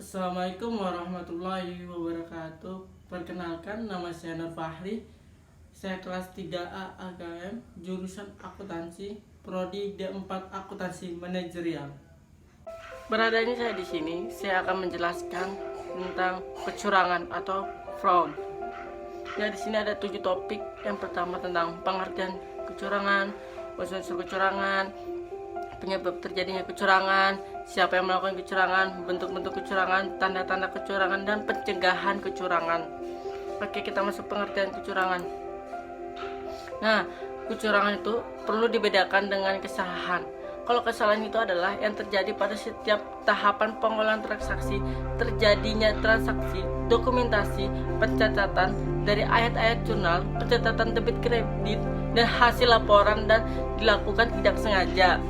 Assalamualaikum warahmatullahi wabarakatuh. Perkenalkan, nama saya Nur Fahri. Saya kelas 3A AKM, jurusan akuntansi, prodi D4 akuntansi manajerial. Beradanya saya di sini, saya akan menjelaskan tentang kecurangan atau fraud. Ya, di sini ada 7 topik. Yang pertama tentang pengertian kecurangan, unsur kecurangan, penyebab terjadinya kecurangan, siapa yang melakukan kecurangan, bentuk-bentuk kecurangan, tanda-tanda kecurangan, dan pencegahan kecurangan. Oke, kita masuk pengertian kecurangan. Nah, kecurangan itu perlu dibedakan dengan kesalahan. Kalau kesalahan itu adalah yang terjadi pada setiap tahapan pengolahan transaksi, terjadinya transaksi, dokumentasi, pencatatan dari ayat-ayat jurnal, pencatatan debit kredit, dan hasil laporan dan dilakukan tidak sengaja.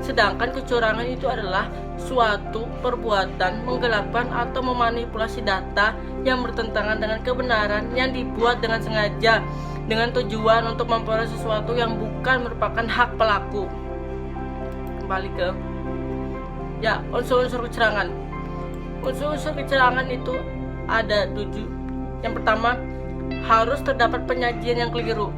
Sedangkan kecurangan itu adalah suatu perbuatan menggelapkan atau memanipulasi data yang bertentangan dengan kebenaran yang dibuat dengan sengaja dengan tujuan untuk memperoleh sesuatu yang bukan merupakan hak pelaku. Kembali ke unsur-unsur kecurangan. Unsur-unsur kecurangan itu ada 7. Yang pertama, harus terdapat penyajian yang keliru.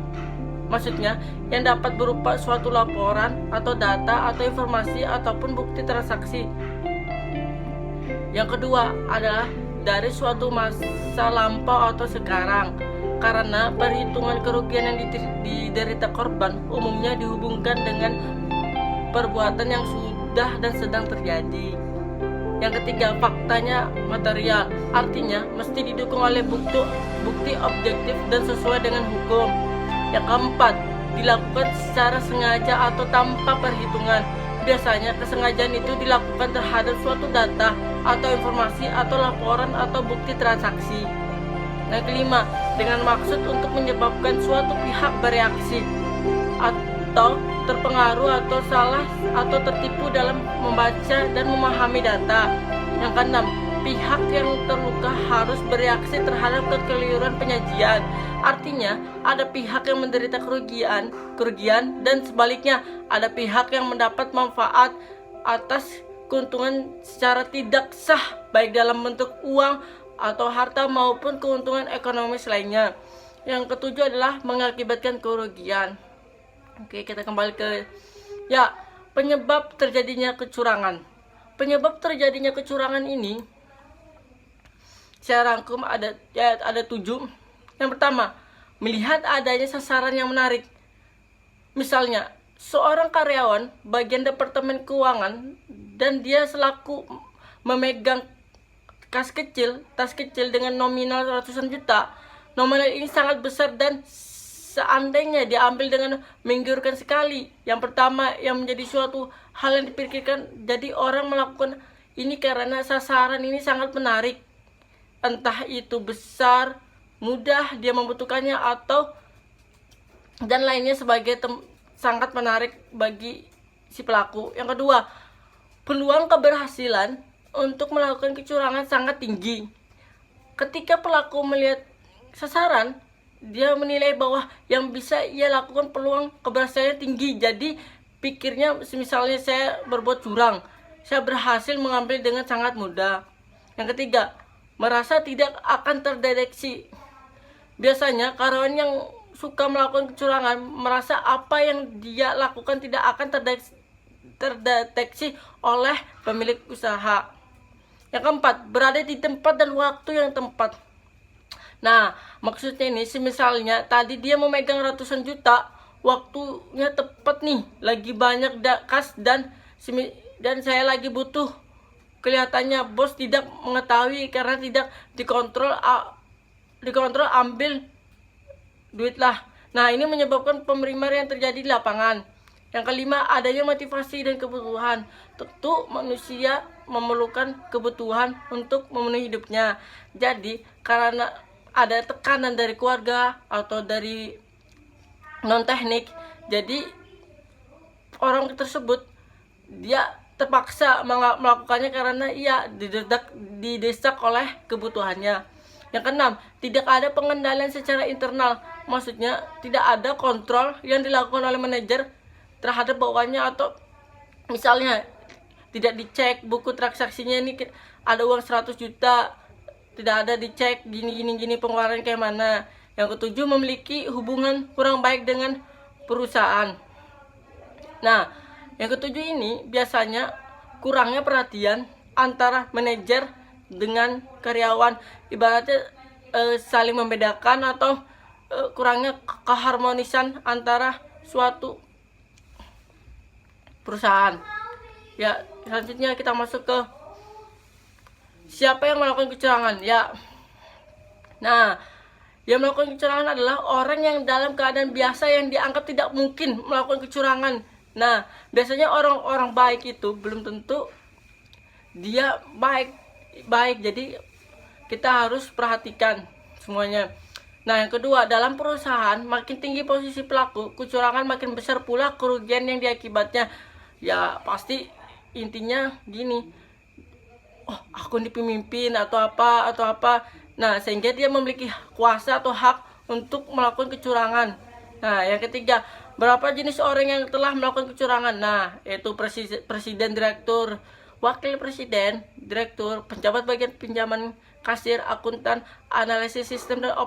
Maksudnya, yang dapat berupa suatu laporan atau data atau informasi ataupun bukti transaksi. Yang kedua adalah dari suatu masa lampau atau sekarang, karena perhitungan kerugian yang diderita korban umumnya dihubungkan dengan perbuatan yang sudah dan sedang terjadi. Yang ketiga, faktanya material, artinya mesti didukung oleh bukti objektif dan sesuai dengan hukum. Yang keempat, dilakukan secara sengaja atau tanpa perhitungan. Biasanya kesengajaan itu dilakukan terhadap suatu data atau informasi atau laporan atau bukti transaksi. Yang kelima, dengan maksud untuk menyebabkan suatu pihak bereaksi atau terpengaruh atau salah atau tertipu dalam membaca dan memahami data. Yang keenam, pihak yang terluka harus bereaksi terhadap kekeliruan penyajian. Artinya, ada pihak yang menderita kerugian dan sebaliknya, ada pihak yang mendapat manfaat atas keuntungan secara tidak sah, baik dalam bentuk uang atau harta maupun keuntungan ekonomis lainnya. Yang ketujuh adalah mengakibatkan kerugian. Oke, kita kembali ke penyebab terjadinya kecurangan. Penyebab terjadinya kecurangan ini saya rangkum ada 7. Yang pertama, melihat adanya sasaran yang menarik. Misalnya, seorang karyawan bagian departemen keuangan dan dia selaku memegang tas kecil dengan nominal ratusan juta. Nominal ini sangat besar dan seandainya diambil dengan menggiurkan sekali. Yang pertama, yang menjadi suatu hal yang dipikirkan, jadi orang melakukan ini karena sasaran ini sangat menarik. Entah itu besar, mudah dia membutuhkannya atau dan lainnya sebagai sangat menarik bagi si pelaku. Yang kedua, peluang keberhasilan untuk melakukan kecurangan sangat tinggi. Ketika pelaku melihat sasaran, dia menilai bahwa yang bisa ia lakukan peluang keberhasilannya tinggi. Jadi pikirnya, misalnya saya berbuat curang, saya berhasil mengambil dengan sangat mudah. Yang ketiga, merasa tidak akan terdeteksi. Biasanya karyawan yang suka melakukan kecurangan merasa apa yang dia lakukan tidak akan terdeteksi oleh pemilik usaha. Yang keempat, berada di tempat dan waktu yang tepat. Nah, maksudnya ini, misalnya tadi dia memegang ratusan juta, waktunya tepat nih, lagi banyak kas dan saya lagi butuh. Kelihatannya bos tidak mengetahui karena tidak dikontrol ambil duit lah. Nah, ini menyebabkan pemerimaan yang terjadi di lapangan. Yang kelima, adanya motivasi dan kebutuhan. Tentu manusia memerlukan kebutuhan untuk memenuhi hidupnya. Jadi karena ada tekanan dari keluarga atau dari non teknik, jadi orang tersebut dia terpaksa melakukannya karena ia didesak oleh kebutuhannya. Yang keenam, tidak ada pengendalian secara internal. Maksudnya tidak ada kontrol yang dilakukan oleh manajer terhadap bawahannya, atau misalnya tidak dicek buku transaksinya, ini ada uang 100 juta tidak ada dicek, gini pengeluaran kayak mana. Yang ketujuh, memiliki hubungan kurang baik dengan perusahaan. Nah, yang ketujuh ini biasanya kurangnya perhatian antara manajer dengan karyawan, ibaratnya saling membedakan atau kurangnya keharmonisan antara suatu perusahaan. Ya, selanjutnya kita masuk ke siapa yang melakukan kecurangan. Ya, nah, yang melakukan kecurangan adalah orang yang dalam keadaan biasa yang dianggap tidak mungkin melakukan kecurangan. Nah, biasanya orang-orang baik itu belum tentu dia baik. Jadi kita harus perhatikan semuanya. Nah, yang kedua, dalam perusahaan makin tinggi posisi pelaku kecurangan, makin besar pula kerugian yang diakibatnya. Ya, pasti intinya gini, oh, aku ini pemimpin atau apa. Nah, sehingga dia memiliki kuasa atau hak untuk melakukan kecurangan. Nah, yang ketiga, berapa jenis orang yang telah melakukan kecurangan? Nah, yaitu presiden, direktur, wakil presiden, direktur, penjabat bagian pinjaman, kasir, akuntan, analisis sistem, dan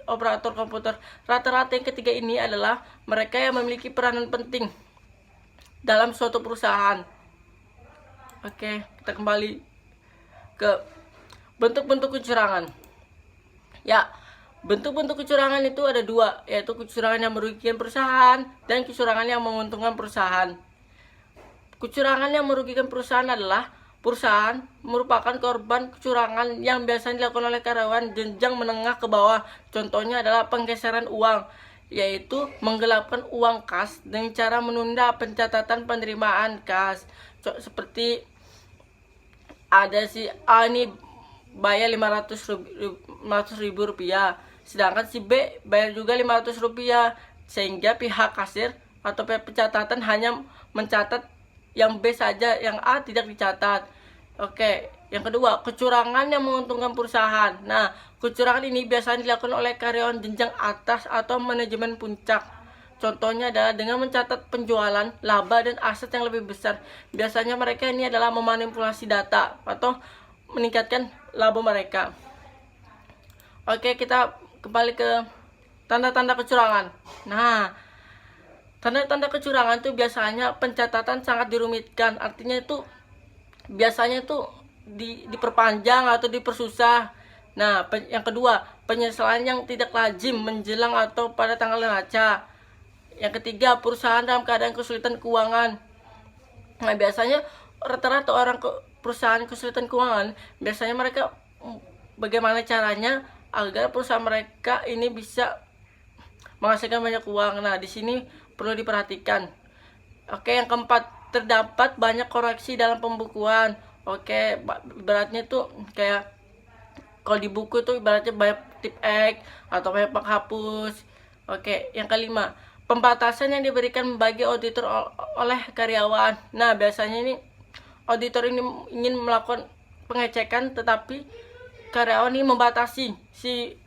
operator komputer. Rata-rata yang ketiga ini adalah mereka yang memiliki peranan penting dalam suatu perusahaan. Oke, kita kembali ke bentuk-bentuk kecurangan. Ya, bentuk-bentuk kecurangan itu ada dua, yaitu kecurangan yang merugikan perusahaan dan kecurangan yang menguntungkan perusahaan. Kecurangan yang merugikan perusahaan adalah perusahaan merupakan korban kecurangan yang biasanya dilakukan oleh karyawan jenjang menengah ke bawah. Contohnya adalah penggeseran uang, yaitu menggelapkan uang kas dengan cara menunda pencatatan penerimaan kas. Seperti ada si A ini bayar 500 ribu rupiah, sedangkan si B bayar juga 500 rupiah, sehingga pihak kasir atau pihak pencatatan hanya mencatat yang B saja, yang A tidak dicatat. Oke, yang kedua, kecurangan yang menguntungkan perusahaan. Nah, kecurangan ini biasanya dilakukan oleh karyawan jenjang atas atau manajemen puncak. Contohnya adalah dengan mencatat penjualan, laba, dan aset yang lebih besar. Biasanya mereka ini adalah memanipulasi data atau meningkatkan laba mereka. Oke, kita kembali ke tanda-tanda kecurangan. Nah, tanda-tanda kecurangan itu biasanya pencatatan sangat dirumitkan. Artinya itu biasanya itu diperpanjang atau dipersusah. Nah, yang kedua, penyesalan yang tidak lazim menjelang atau pada tanggal neraca. Yang ketiga, perusahaan dalam keadaan kesulitan keuangan. Nah, biasanya rata-rata orang perusahaan kesulitan keuangan, biasanya mereka bagaimana caranya agar perusahaan mereka ini bisa menghasilkan banyak uang. Nah, di sini perlu diperhatikan. Oke, yang keempat, terdapat banyak koreksi dalam pembukuan. Oke, ibaratnya itu kayak kalau di buku itu ibaratnya banyak tip X atau banyak penghapus. Oke, yang kelima, pembatasan yang diberikan bagi auditor oleh karyawan. Nah, biasanya ini auditor ini ingin melakukan pengecekan, tetapi karyawan ini membatasi si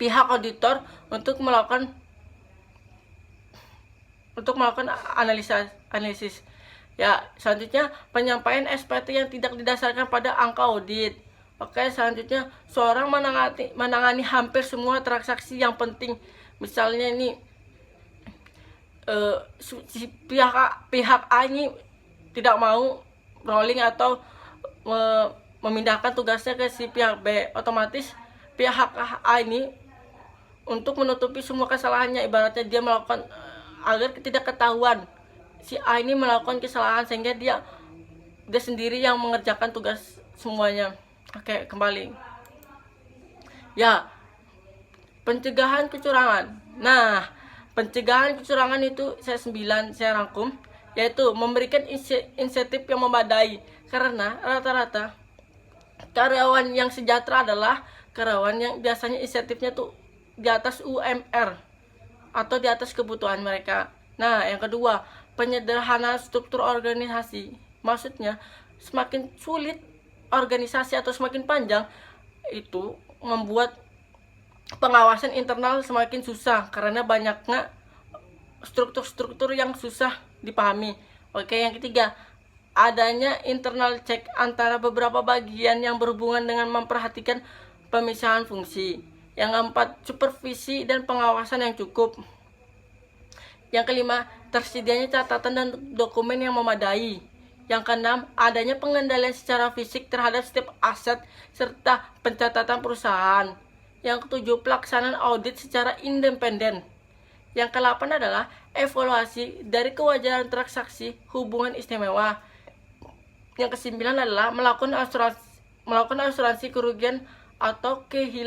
pihak auditor untuk melakukan analisis. Ya, selanjutnya penyampaian SPT yang tidak didasarkan pada angka audit. Oke, selanjutnya seorang menangani hampir semua transaksi yang penting. Misalnya ini pihak A ini tidak mau rolling atau memindahkan tugasnya ke si pihak B, otomatis pihak A ini untuk menutupi semua kesalahannya, ibaratnya dia melakukan agar tidak ketahuan si A ini melakukan kesalahan, sehingga dia sendiri yang mengerjakan tugas semuanya. Oke, kembali. Ya, pencegahan kecurangan. Nah, pencegahan kecurangan itu saya rangkum, yaitu memberikan insentif yang memadai, karena rata-rata karyawan yang sejahtera adalah karyawan yang biasanya insentifnya tuh di atas UMR atau di atas kebutuhan mereka. Nah, yang kedua, penyederhanaan struktur organisasi. Maksudnya, semakin sulit organisasi atau semakin panjang, itu membuat pengawasan internal semakin susah karena banyaknya struktur-struktur yang susah dipahami. Oke, yang ketiga, adanya internal check antara beberapa bagian yang berhubungan dengan memperhatikan pemisahan fungsi. Yang keempat, supervisi dan pengawasan yang cukup. Yang kelima, tersedianya catatan dan dokumen yang memadai. Yang keenam, adanya pengendalian secara fisik terhadap setiap aset serta pencatatan perusahaan. Yang ketujuh, pelaksanaan audit secara independen. Yang kedelapan adalah evaluasi dari kewajaran transaksi hubungan istimewa. Yang kesembilan adalah melakukan asuransi kerugian atau kehilangan